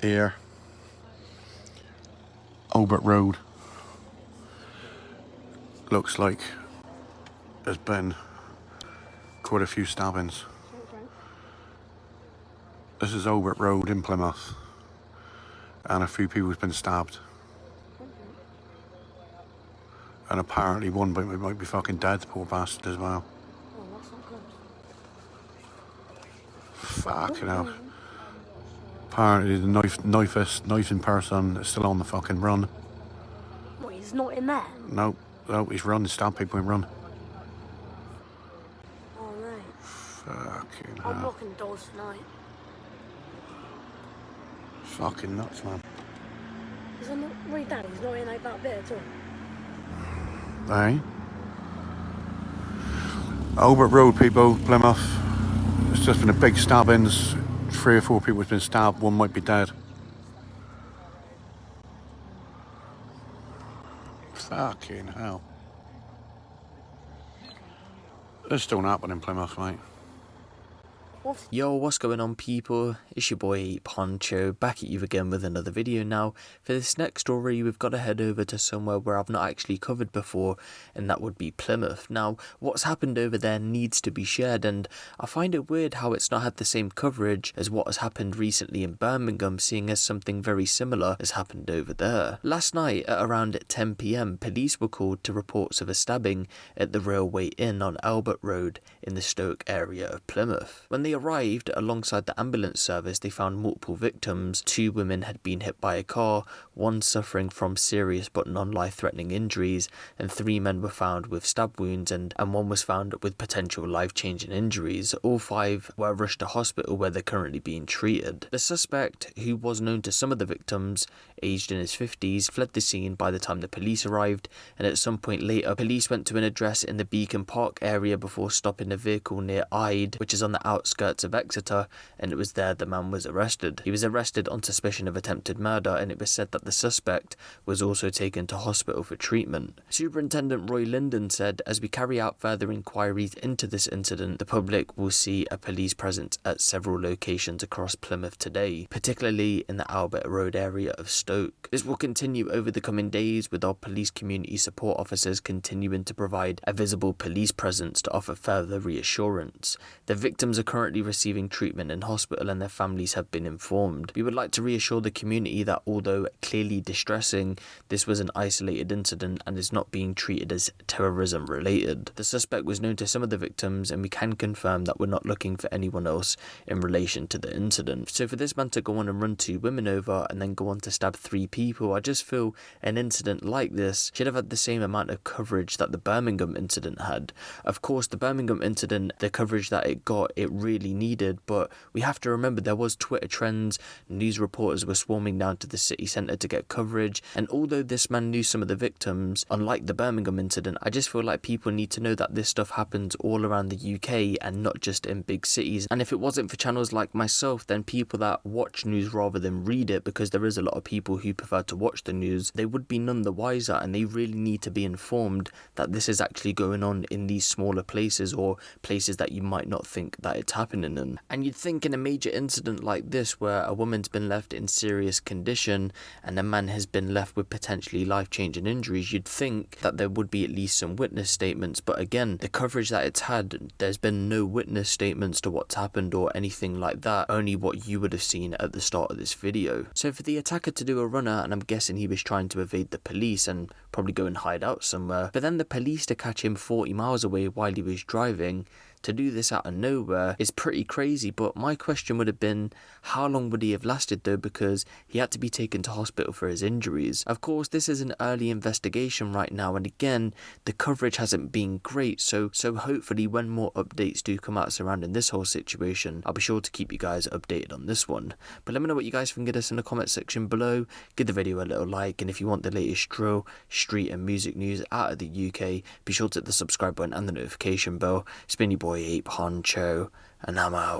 here, Albert Road. Looks like there's been quite a few stabbings. This is Albert Road in Plymouth, and a few people's been stabbed. And apparently one might be fucking dead, poor bastard as well. Oh, that's not good. Fucking hell. Apparently the knifing person is still on the fucking run. What, he's not in there? No, he's run, stabbed people and run. Oh, right. Fucking I'm hell. locking the doors tonight. Fucking nuts, man. Is that not right, Dad? He's not in like that bit at all. Hey? Albert Road, people, Plymouth. It's just been a big stabbings. 3 or 4 people have been stabbed, one might be dead. Fucking hell. This don't happen in Plymouth, mate. Yo, what's going on, people? It's your boy Huncho, back at you again with another video. Now, for this next story, we've got to head over to somewhere where I've not actually covered before, and that would be Plymouth. Now, what's happened over there needs to be shared, and I find it weird how it's not had the same coverage as what has happened recently in Birmingham, seeing as something very similar has happened over there. Last night, at around 10 PM, police were called to reports of a stabbing at the Railway Inn on Albert Road in the Stoke area of Plymouth. When they arrived alongside the ambulance service, they found multiple victims. 2 women had been hit by a car, 1 suffering from serious but non-life-threatening injuries, and 3 men were found with stab wounds, and 1 was found with potential life-changing injuries. All 5 were rushed to hospital where they're currently being treated. The suspect, who was known to some of the victims, aged in his 50s, fled the scene by the time the police arrived, and at some point later, police went to an address in the Beacon Park area before stopping a vehicle near Ide, which is on the outskirts of Exeter, and it was there the man was arrested. He was arrested on suspicion of attempted murder, and it was said that the suspect was also taken to hospital for treatment. Superintendent Roy Linden said, "As we carry out further inquiries into this incident, the public will see a police presence at several locations across Plymouth today, particularly in the Albert Road area of Stoke. This will continue over the coming days, with our police community support officers continuing to provide a visible police presence to offer further reassurance. The victims are currently receiving treatment in hospital and their families have been informed. We would like to reassure the community that although clearly distressing, this was an isolated incident and is not being treated as terrorism related. The suspect was known to some of the victims, and we can confirm that we're not looking for anyone else in relation to the incident." So for this man to go on and run 2 women over and then go on to stab 3 people, I just feel an incident like this should have had the same amount of coverage that the Birmingham incident had. Of course, the Birmingham incident, the coverage that it got, it really needed, but we have to remember there was Twitter trends, news reporters were swarming down to the city centre to get coverage, and although this man knew some of the victims, unlike the Birmingham incident, I just feel like people need to know that this stuff happens all around the UK and not just in big cities. And if it wasn't for channels like myself, then people that watch news rather than read it, because there is a lot of people who prefer to watch the news, they would be none the wiser, and they really need to be informed that this is actually going on in these smaller places, or places that you might not think that it's happening in. And you'd think in a major incident like this, where a woman's been left in serious condition and a man has been left with potentially life-changing injuries, you'd think that there would be at least some witness statements, but again, the coverage that it's had, there's been no witness statements to what's happened or anything like that, only what you would have seen at the start of this video. So for the attacker to do a runner, and I'm guessing he was trying to evade the police and probably go and hide out somewhere, but then the police to catch him 40 miles away while he was driving, to do this out of nowhere is pretty crazy. But my question would have been, how long would he have lasted though, because he had to be taken to hospital for his injuries. Of course, this is an early investigation right now, and again, the coverage hasn't been great, so hopefully when more updates do come out surrounding this whole situation, I'll be sure to keep you guys updated on this one. But let me know what you guys think of this in the comment section below. Give the video a little like, and if you want the latest drill, street and music news out of the UK, be sure to hit the subscribe button and the notification bell. It's been your boy Huncho, and I'm out.